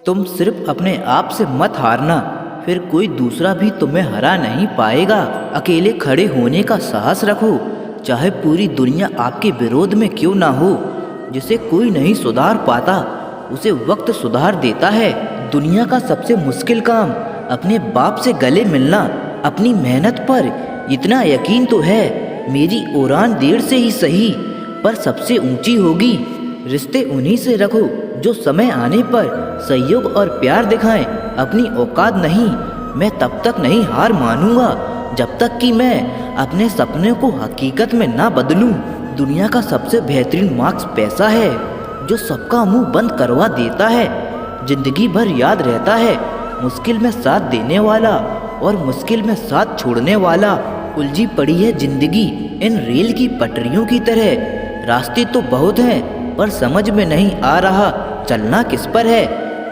तुम सिर्फ अपने आप से मत हारना, फिर कोई दूसरा भी तुम्हें हरा नहीं पाएगा। अकेले खड़े होने का साहस रखो, चाहे पूरी दुनिया आपके विरोध में क्यों ना हो। जिसे कोई नहीं सुधार पाता उसे वक्त सुधार देता है। दुनिया का सबसे मुश्किल काम अपने बाप से गले मिलना। अपनी मेहनत पर इतना यकीन तो है, मेरी उड़ान देर से ही सही पर सबसे ऊंची होगी। रिश्ते उन्हीं से रखो जो समय आने पर सहयोग और प्यार दिखाएं। अपनी औकात नहीं, मैं तब तक नहीं हार मानूंगा जब तक कि मैं अपने सपने को हकीकत में ना बदलूं। दुनिया का सबसे बेहतरीन मार्क्स पैसा है, जो सबका मुंह बंद करवा देता है, जिंदगी भर याद रहता है। मुश्किल में साथ देने वाला और मुश्किल में साथ छोड़ने वाला। उलझी पड़ी है जिंदगी इन रेल की पटरियों की तरह। रास्ते तो बहुत हैं पर समझ में नहीं आ रहा चलना किस पर है।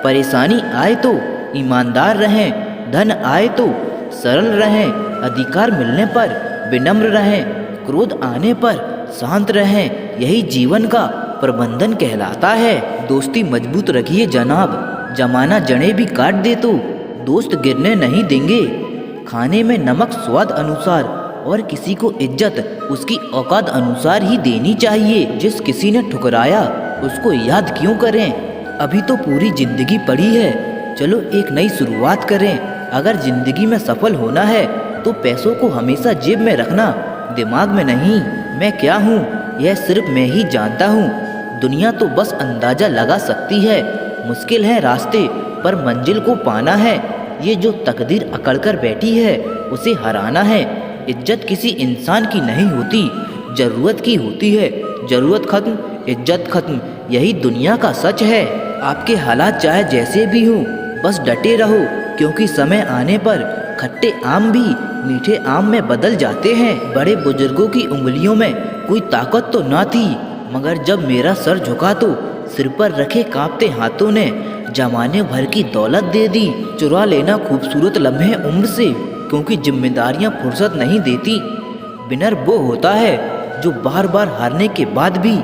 परेशानी आए तो ईमानदार रहें, धन आए तो सरल रहें, अधिकार मिलने पर विनम्र रहें, क्रोध आने पर शांत रहें। यही जीवन का प्रबंधन कहलाता है। दोस्ती मजबूत रखिए जनाब, जमाना जड़ें भी काट दे तो दोस्त गिरने नहीं देंगे। खाने में नमक स्वाद अनुसार और किसी को इज्जत उसकी औकात अनुसार ही देनी चाहिए। जिस किसी ने ठुकराया उसको याद क्यों करें, अभी तो पूरी जिंदगी पड़ी है, चलो एक नई शुरुआत करें। अगर जिंदगी में सफल होना है तो पैसों को हमेशा जेब में रखना, दिमाग में नहीं। मैं क्या हूँ यह सिर्फ मैं ही जानता हूँ, दुनिया तो बस अंदाजा लगा सकती है। मुश्किल है रास्ते पर मंजिल को पाना है, ये जो तकदीर अकड़ कर बैठी है उसे हराना है। इज्जत किसी इंसान की नहीं होती, जरूरत की होती है। जरूरत खत्म, इज्जत खत्म, यही दुनिया का सच है। आपके हालात चाहे जैसे भी हों, बस डटे रहो, क्योंकि समय आने पर खट्टे आम भी मीठे आम में बदल जाते हैं। बड़े बुजुर्गों की उंगलियों में कोई ताकत तो ना थी, मगर जब मेरा सर झुका तो सिर पर रखे कांपते हाथों ने जमाने भर की दौलत दे दी। चुरा लेना खूबसूरत लम्हे उम्र से, क्योंकि जिम्मेदारियां फुर्सत नहीं देती। विनर वो होता है जो बार बार हारने के बाद भी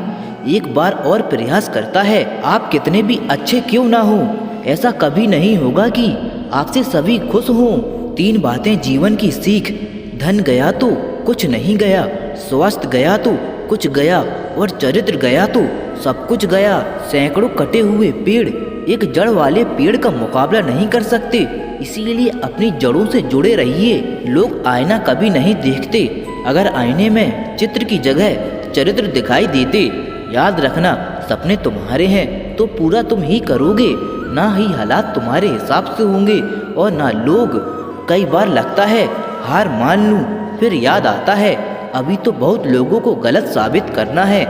एक बार और प्रयास करता है। आप कितने भी अच्छे क्यों ना हो, ऐसा कभी नहीं होगा कि आपसे सभी खुश हों। 3 बातें जीवन की सीख, धन गया तो कुछ नहीं गया, स्वास्थ्य गया तो कुछ गया, और चरित्र गया तो सब कुछ गया। सैकड़ों कटे हुए पेड़ एक जड़ वाले पेड़ का मुकाबला नहीं कर सकते, इसीलिए अपनी जड़ों से जुड़े रहिए। लोग आईना कभी नहीं देखते, अगर आईने में चित्र की जगह चरित्र दिखाई देते। याद रखना, सपने तुम्हारे हैं तो पूरा तुम ही करोगे, ना ही हालात तुम्हारे हिसाब से होंगे और ना लोग। कई बार लगता है हार मान लूं, फिर याद आता है अभी तो बहुत लोगों को गलत साबित करना है।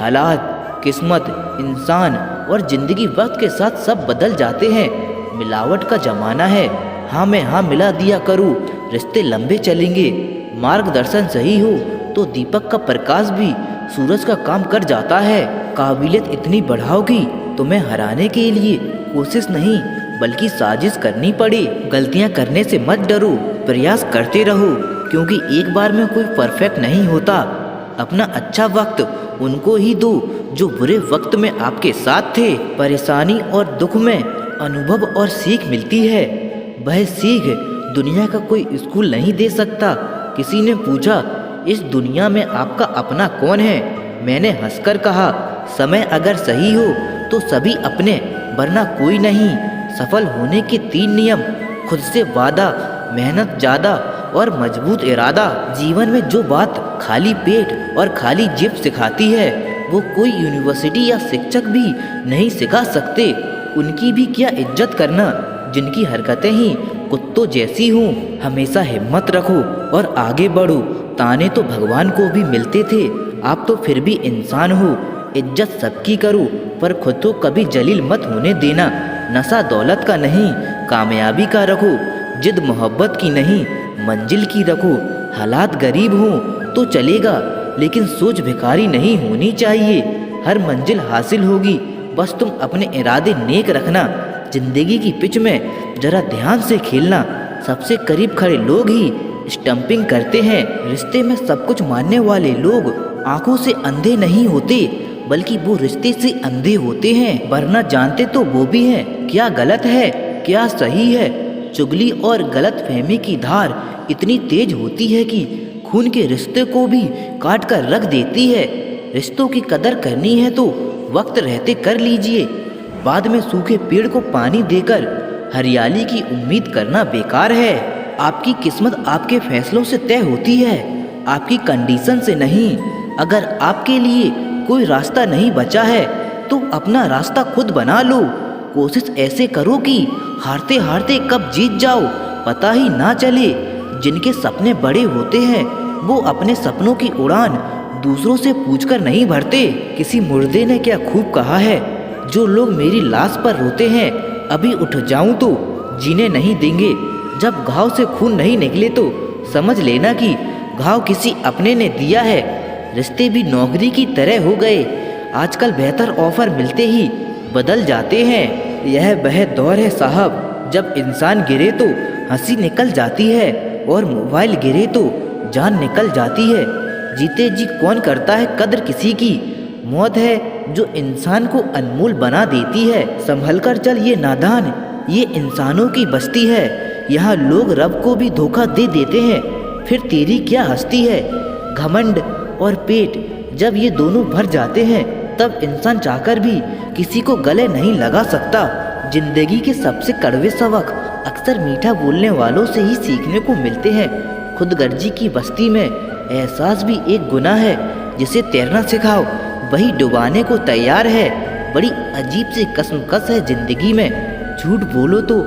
हालात, किस्मत, इंसान और जिंदगी वक्त के साथ सब बदल जाते हैं। मिलावट का जमाना है, हाँ में हाँ मिला दिया करूँ, रिश्ते लंबे चलेंगे। मार्गदर्शन सही हो तो दीपक का प्रकाश भी सूरज का काम कर जाता है। काबिलियत इतनी बढ़ाओ कि तुम्हें हराने के लिए कोशिश नहीं बल्कि साजिश करनी पड़े। गलतियां करने से मत डरो, प्रयास करते रहो, क्योंकि एक बार में कोई परफेक्ट नहीं होता। अपना अच्छा वक्त उनको ही दो जो बुरे वक्त में आपके साथ थे। परेशानी और दुख में अनुभव और सीख मिलती है, वह सीख दुनिया का कोई स्कूल नहीं दे सकता। किसी ने पूछा, इस दुनिया में आपका अपना कौन है? मैंने हंसकर कहा, समय अगर सही हो तो सभी अपने, वरना कोई नहीं। सफल होने के 3 नियम, खुद से वादा, मेहनत ज़्यादा और मजबूत इरादा। जीवन में जो बात खाली पेट और खाली जेब सिखाती है वो कोई यूनिवर्सिटी या शिक्षक भी नहीं सिखा सकते। उनकी भी क्या इज्जत करना जिनकी हरकतें ही कुत्तों जैसी हों। हमेशा हिम्मत रखो और आगे बढ़ो। ताने तो भगवान को भी मिलते थे, आप तो फिर भी इंसान हो। इज्जत सबकी करो पर खुद तो कभी जलील मत होने देना। नशा दौलत का नहीं, कामयाबी का रखो। जिद मोहब्बत की नहीं, मंजिल की रखो। हालात गरीब हों तो चलेगा, लेकिन सोच भिखारी नहीं होनी चाहिए। हर मंजिल हासिल होगी, बस तुम अपने इरादे नेक रखना। जिंदगी की पिच में जरा ध्यान से खेलना, सबसे करीब खड़े लोग ही स्टंपिंग करते हैं। रिश्ते में सब कुछ मानने वाले लोग आंखों से अंधे नहीं होते, बल्कि वो रिश्ते से अंधे होते हैं, वरना जानते तो वो भी हैं क्या गलत है क्या सही है। चुगली और गलत फहमी की धार इतनी तेज होती है कि खून के रिश्ते को भी काट कर रख देती है। रिश्तों की कदर करनी है तो वक्त रहते कर लीजिए, बाद में सूखे पेड़ को पानी देकर हरियाली की उम्मीद करना बेकार है। आपकी किस्मत आपके फैसलों से तय होती है, आपकी कंडीशन से नहीं। अगर आपके लिए कोई रास्ता नहीं बचा है तो अपना रास्ता खुद बना लो। कोशिश ऐसे करो कि हारते हारते कब जीत जाओ पता ही ना चले। जिनके सपने बड़े होते हैं वो अपने सपनों की उड़ान दूसरों से पूछकर नहीं भरते। किसी मुर्दे ने क्या खूब कहा है, जो लोग मेरी लाश पर रोते हैं अभी उठ जाऊं तो जीने नहीं देंगे। जब घाव से खून नहीं निकले तो समझ लेना कि घाव किसी अपने ने दिया है। रिश्ते भी नौकरी की तरह हो गए, आजकल बेहतर ऑफर मिलते ही बदल जाते हैं। यह वह दौर है साहब जब इंसान गिरे तो हंसी निकल जाती है और मोबाइल गिरे तो जान निकल जाती है। जीते जी कौन करता है कदर किसी की, मौत है जो इंसान को अनमोल बना देती है। संभल कर चल ये नादान, ये इंसानों की बस्ती है। यहाँ लोग रब को भी धोखा दे देते हैं, फिर तेरी क्या हस्ती है। घमंड और पेट जब ये दोनों भर जाते हैं तब इंसान चाहकर भी किसी को गले नहीं लगा सकता। जिंदगी के सबसे कड़वे सबक अक्सर मीठा बोलने वालों से ही सीखने को मिलते हैं। खुदगर्जी की बस्ती में एहसास भी एक गुनाह है, जिसे तैरना सिखाओ वही डुबाने को तैयार है। बड़ी अजीब सी कसमकस है जिंदगी में, झूठ बोलो तो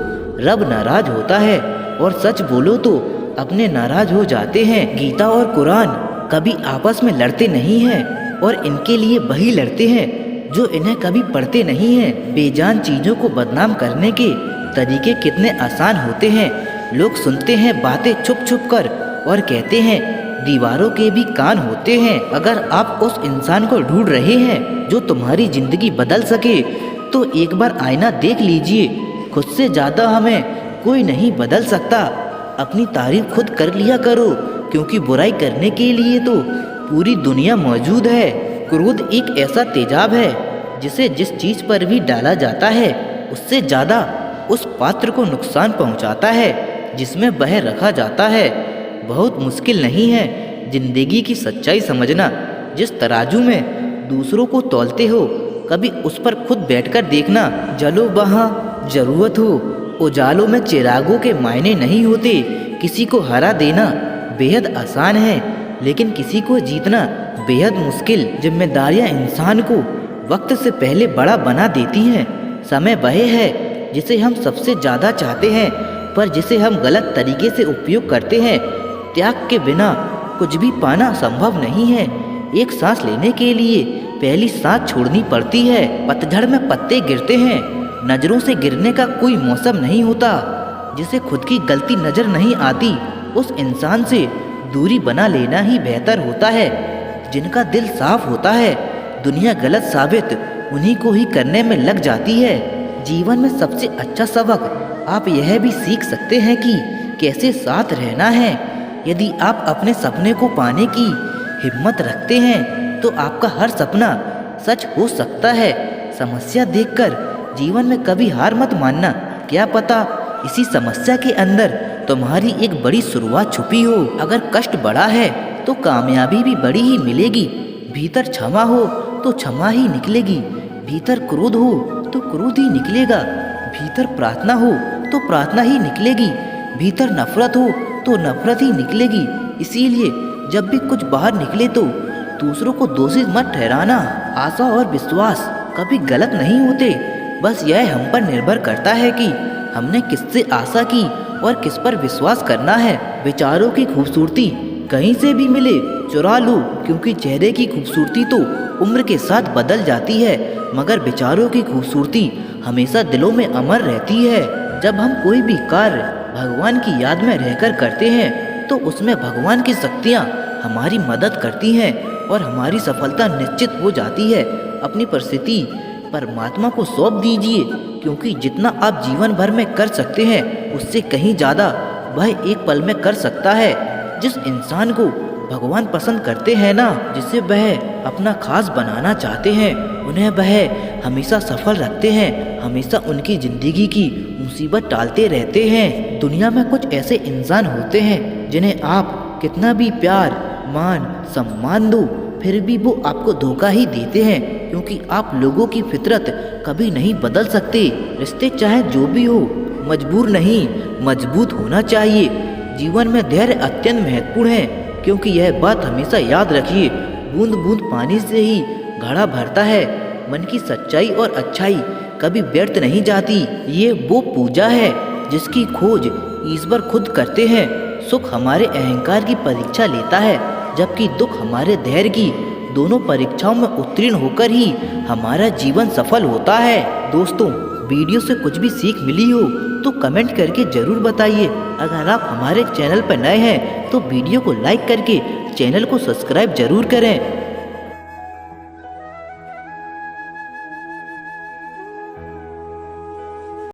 रब नाराज होता है और सच बोलो तो अपने नाराज हो जाते हैं। गीता और कुरान कभी आपस में लड़ते नहीं हैं और इनके लिए वही लड़ते हैं जो इन्हें कभी पढ़ते नहीं हैं। बेजान चीज़ों को बदनाम करने के तरीके कितने आसान होते हैं। लोग सुनते हैं बातें छुप छुप कर और कहते हैं दीवारों के भी कान होते हैं। अगर आप उस इंसान को ढूंढ रहे हैं जो तुम्हारी जिंदगी बदल सके तो एक बार आईना देख लीजिए। खुद से ज़्यादा हमें कोई नहीं बदल सकता। अपनी तारीफ खुद कर लिया करो, क्योंकि बुराई करने के लिए तो पूरी दुनिया मौजूद है। क्रोध एक ऐसा तेजाब है जिसे जिस चीज़ पर भी डाला जाता है उससे ज़्यादा उस पात्र को नुकसान पहुंचाता है जिसमें वह रखा जाता है। बहुत मुश्किल नहीं है जिंदगी की सच्चाई समझना। जिस तराजू में दूसरों को तौलते हो कभी उस पर खुद बैठकर देखना। जलो वहाँ जरूरत हो, उजालों में चिरागों के मायने नहीं होते। किसी को हरा देना बेहद आसान है, लेकिन किसी को जीतना बेहद मुश्किल। जिम्मेदारियां इंसान को वक्त से पहले बड़ा बना देती हैं। समय वह है जिसे हम सबसे ज़्यादा चाहते हैं, पर जिसे हम गलत तरीके से उपयोग करते हैं। त्याग के बिना कुछ भी पाना संभव नहीं है। एक सांस लेने के लिए पहली सांस छोड़नी पड़ती है। पतझड़ में पत्ते गिरते हैं, नज़रों से गिरने का कोई मौसम नहीं होता। जिसे खुद की गलती नज़र नहीं आती उस इंसान से दूरी बना लेना ही बेहतर होता है। जिनका दिल साफ होता है दुनिया गलत साबित उन्हीं को ही करने में लग जाती है। जीवन में सबसे अच्छा सबक आप यह भी सीख सकते हैं कि कैसे साथ रहना है। यदि आप अपने सपने को पाने की हिम्मत रखते हैं तो आपका हर सपना सच हो सकता है। समस्या देखकर जीवन में कभी हार मत मानना। क्या पता इसी समस्या के अंदर तुम्हारी एक बड़ी शुरुआत छुपी हो। अगर कष्ट बड़ा है तो कामयाबी भी बड़ी ही मिलेगी। भीतर क्षमा हो तो क्षमा ही निकलेगी, भीतर क्रोध हो तो क्रोध ही निकलेगा, भीतर प्रार्थना हो तो प्रार्थना ही निकलेगी, भीतर नफरत हो तो नफरत ही निकलेगी। इसीलिए जब भी कुछ बाहर निकले तो दूसरों को दोषी मत ठहराना। आशा और विश्वास कभी गलत नहीं होते, बस यह हम पर निर्भर करता है कि हमने किससे आशा की और किस पर विश्वास करना है। विचारों की खूबसूरती कहीं से भी मिले चुरा लो, क्योंकि चेहरे की खूबसूरती तो उम्र के साथ बदल जाती है, मगर विचारों की खूबसूरती हमेशा दिलों में अमर रहती है। जब हम कोई भी कार्य भगवान की याद में रहकर करते हैं तो उसमें भगवान की शक्तियाँ हमारी मदद करती हैं और हमारी सफलता निश्चित हो जाती है। अपनी परिस्थिति परमात्मा को सौंप दीजिए, क्योंकि जितना आप जीवन भर में कर सकते हैं उससे कहीं ज़्यादा वह एक पल में कर सकता है। जिस इंसान को भगवान पसंद करते हैं ना, जिसे वह अपना खास बनाना चाहते हैं, उन्हें वह हमेशा सफल रखते हैं, हमेशा उनकी जिंदगी की मुसीबत टालते रहते हैं। दुनिया में कुछ ऐसे इंसान होते हैं जिन्हें आप कितना भी प्यार, मान, सम्मान दो, फिर भी वो आपको धोखा ही देते हैं, क्योंकि आप लोगों की फितरत कभी नहीं बदल सकते। रिश्ते चाहे जो भी हो, मजबूर नहीं, मजबूत होना चाहिए। जीवन में धैर्य अत्यंत महत्वपूर्ण है, क्योंकि यह बात हमेशा याद रखिए, बूंद बूंद पानी से ही घड़ा भरता है। मन की सच्चाई और अच्छाई कभी व्यर्थ नहीं जाती। ये वो पूजा है जिसकी खोज ईश्वर खुद करते हैं। सुख हमारे अहंकार की परीक्षा लेता है, जबकि दुख हमारे धैर्य की। दोनों परीक्षाओं में उत्तीर्ण होकर ही हमारा जीवन सफल होता है। दोस्तों, वीडियो से कुछ भी सीख मिली हो तो कमेंट करके ज़रूर बताइए। अगर आप हमारे चैनल पर नए हैं तो वीडियो को लाइक करके चैनल को सब्सक्राइब जरूर करें।